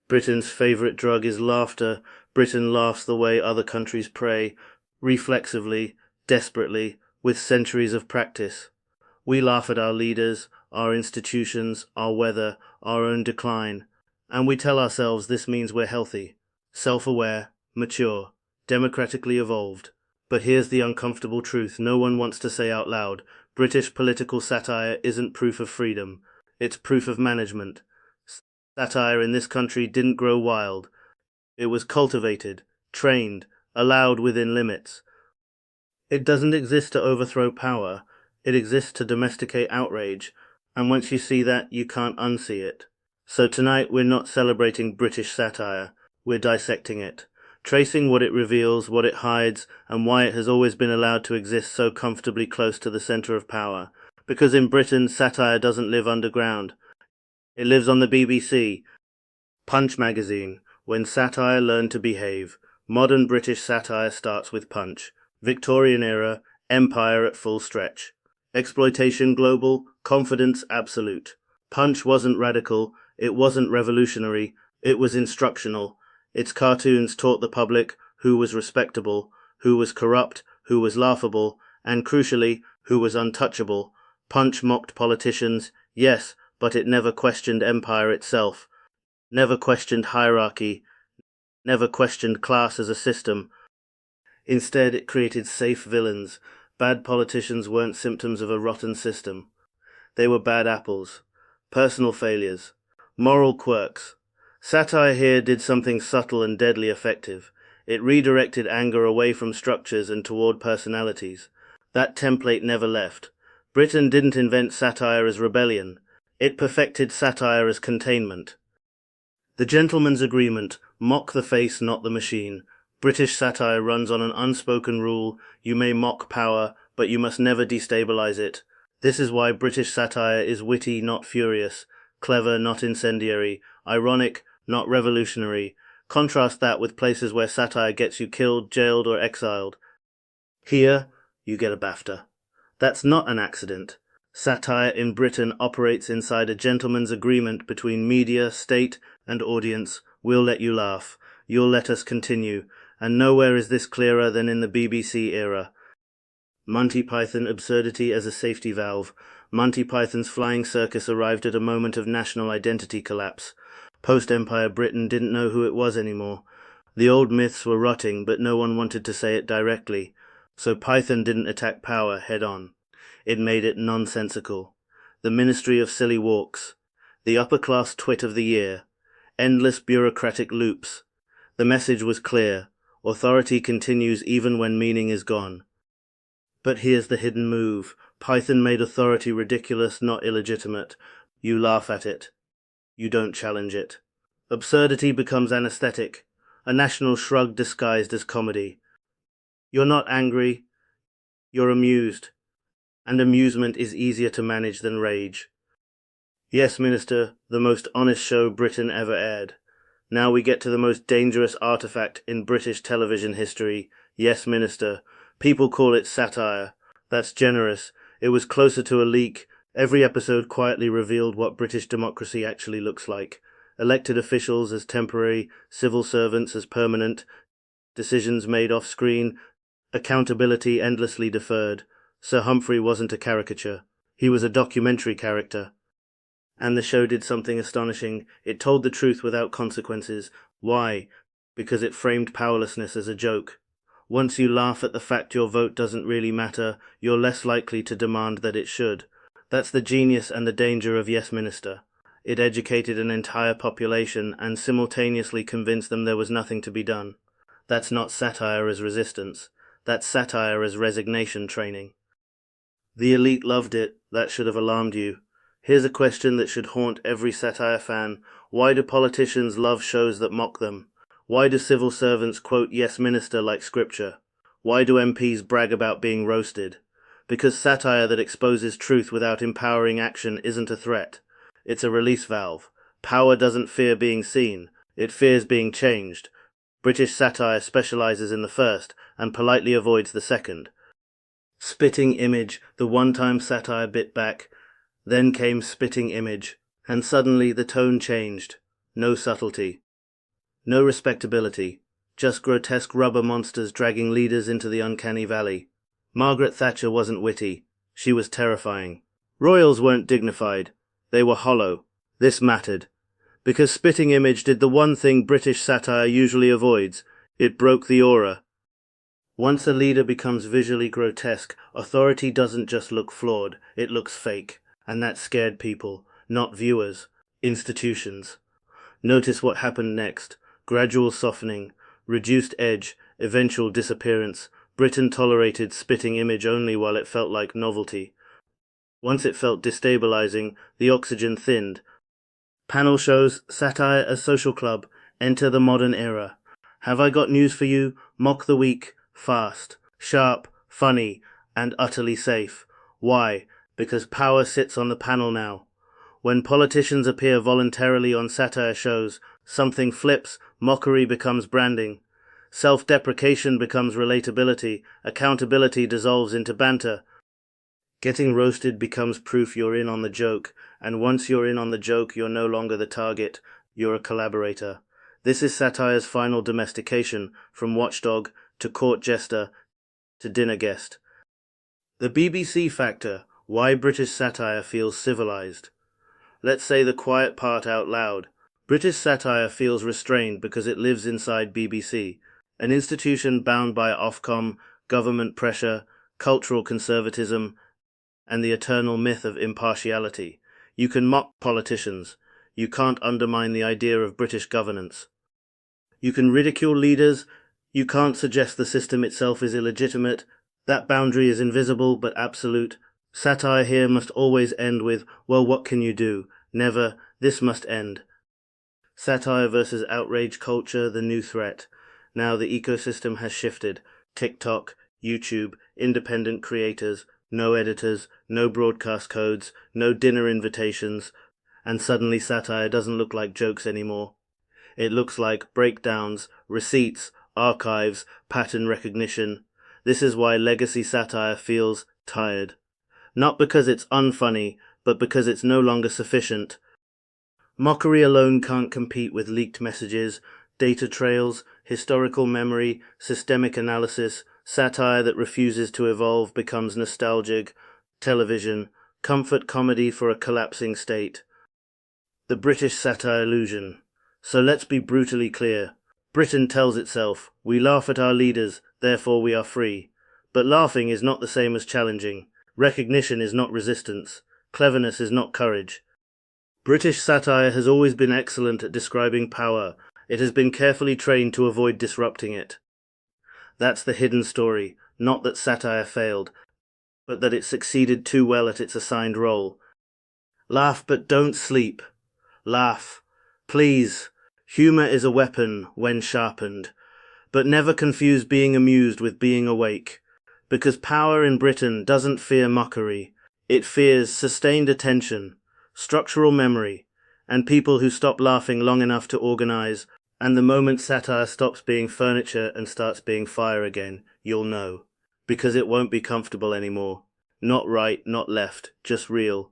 Britain's favourite drug is laughter. Britain laughs the way other countries pray, reflexively, desperately, with centuries of practice. We laugh at our leaders, our institutions, our weather, our own decline, and we tell ourselves this means we're healthy, self-aware, mature, democratically evolved. But here's the uncomfortable truth no one wants to say out loud. British political satire isn't proof of freedom, it's proof of management. Satire in this country didn't grow wild. It was cultivated, trained, allowed within limits. It doesn't exist to overthrow power, it exists to domesticate outrage, and once you see that, you can't unsee it. So tonight we're not celebrating British satire, we're dissecting it, tracing what it reveals, what it hides, and why it has always been allowed to exist so comfortably close to the centre of power. Because in Britain, satire doesn't live underground. It lives on the BBC, Punch magazine, when satire learned to behave. Modern British satire starts with Punch. Victorian era, empire at full stretch. Exploitation global, confidence absolute. Punch wasn't radical, it wasn't revolutionary, it was instructional. Its cartoons taught the public who was respectable, who was corrupt, who was laughable, and crucially, who was untouchable. Punch mocked politicians, yes, but it never questioned empire itself, never questioned hierarchy, never questioned class as a system. Instead, it created safe villains. Bad politicians weren't symptoms of a rotten system. They were bad apples, personal failures, moral quirks. Satire here did something subtle and deadly effective. It redirected anger away from structures and toward personalities. That template never left. Britain didn't invent satire as rebellion. It perfected satire as containment. The gentleman's agreement, mock the face, not the machine. British satire runs on an unspoken rule: you may mock power, but you must never destabilize it. This is why British satire is witty, not furious, clever, not incendiary, ironic, not revolutionary. Contrast that with places where satire gets you killed, jailed, or exiled. Here, you get a BAFTA. That's not an accident. Satire in Britain operates inside a gentleman's agreement between media, state, and audience. We'll let you laugh. You'll let us continue. And nowhere is this clearer than in the BBC era. Monty Python absurdity as a safety valve. Monty Python's flying circus arrived at a moment of national identity collapse. Post-Empire Britain didn't know who it was anymore. The old myths were rotting, but no one wanted to say it directly. So Python didn't attack power head-on. It made it nonsensical. The Ministry of Silly Walks. The upper-class twit of the year. Endless bureaucratic loops. The message was clear. Authority continues even when meaning is gone. But here's the hidden move. Python made authority ridiculous, not illegitimate. You laugh at it. You don't challenge it. Absurdity becomes anesthetic, a national shrug disguised as comedy. You're not angry, you're amused, and amusement is easier to manage than rage. Yes, Minister, the most honest show Britain ever aired. Now we get to the most dangerous artifact in British television history. Yes, Minister. People call it satire. That's generous. It was closer to a leak. Every episode quietly revealed what British democracy actually looks like. Elected officials as temporary, civil servants as permanent, decisions made off-screen, accountability endlessly deferred. Sir Humphrey wasn't a caricature. He was a documentary character. And the show did something astonishing. It told the truth without consequences. Why? Because it framed powerlessness as a joke. Once you laugh at the fact your vote doesn't really matter, you're less likely to demand that it should. That's the genius and the danger of Yes Minister. It educated an entire population and simultaneously convinced them there was nothing to be done. That's not satire as resistance. That's satire as resignation training. The elite loved it. That should have alarmed you. Here's a question that should haunt every satire fan. Why do politicians love shows that mock them? Why do civil servants quote Yes Minister like scripture? Why do MPs brag about being roasted? Because satire that exposes truth without empowering action isn't a threat. It's a release valve. Power doesn't fear being seen. It fears being changed. British satire specializes in the first and politely avoids the second. Spitting Image, the one-time satire bit back. Then came Spitting Image, and suddenly the tone changed. No subtlety. No respectability. Just grotesque rubber monsters dragging leaders into the uncanny valley. Margaret Thatcher wasn't witty. She was terrifying. Royals weren't dignified. They were hollow. This mattered. Because Spitting Image did the one thing British satire usually avoids. It broke the aura. Once a leader becomes visually grotesque, authority doesn't just look flawed, it looks fake. And that scared people, not viewers, institutions. Notice what happened next. Gradual softening, reduced edge, eventual disappearance. Britain tolerated Spitting Image only while it felt like novelty. Once it felt destabilizing, the oxygen thinned. Panel shows Satire as Social Club. Enter the modern era. Have I got news for you? Mock the weak, fast, sharp, funny, and utterly safe. Why? Because power sits on the panel now. When politicians appear voluntarily on satire shows, something flips, mockery becomes branding. Self-deprecation becomes relatability, accountability dissolves into banter. Getting roasted becomes proof you're in on the joke, and once you're in on the joke, you're no longer the target, you're a collaborator. This is satire's final domestication, from watchdog to court jester to dinner guest. The BBC factor, why British satire feels civilized. Let's say the quiet part out loud. British satire feels restrained because it lives inside BBC, an institution bound by Ofcom, government pressure, cultural conservatism, and the eternal myth of impartiality. You can mock politicians. You can't undermine the idea of British governance. You can ridicule leaders. You can't suggest the system itself is illegitimate. That boundary is invisible but absolute. Satire here must always end with, well, what can you do? Never, this must end. Satire versus outrage culture, the new threat. Now the ecosystem has shifted. TikTok, YouTube, independent creators, no editors, no broadcast codes, no dinner invitations, and suddenly satire doesn't look like jokes anymore. It looks like breakdowns, receipts, archives, pattern recognition. This is why legacy satire feels tired. Not because it's unfunny, but because it's no longer sufficient. Mockery alone can't compete with leaked messages, data trails, historical memory, systemic analysis. Satire that refuses to evolve becomes nostalgic, television, comfort comedy for a collapsing state. The British satire illusion. So let's be brutally clear. Britain tells itself, we laugh at our leaders, therefore we are free. But laughing is not the same as challenging. Recognition is not resistance. Cleverness is not courage. British satire has always been excellent at describing power. It has been carefully trained to avoid disrupting it. That's the hidden story, not that satire failed, but that it succeeded too well at its assigned role. Laugh, but don't sleep. Laugh. Please. Humor is a weapon when sharpened. But never confuse being amused with being awake. Because power in Britain doesn't fear mockery. It fears sustained attention, structural memory, and people who stop laughing long enough to organize. And the moment satire stops being furniture and starts being fire again, you'll know. Because it won't be comfortable anymore. Not right, not left, just real.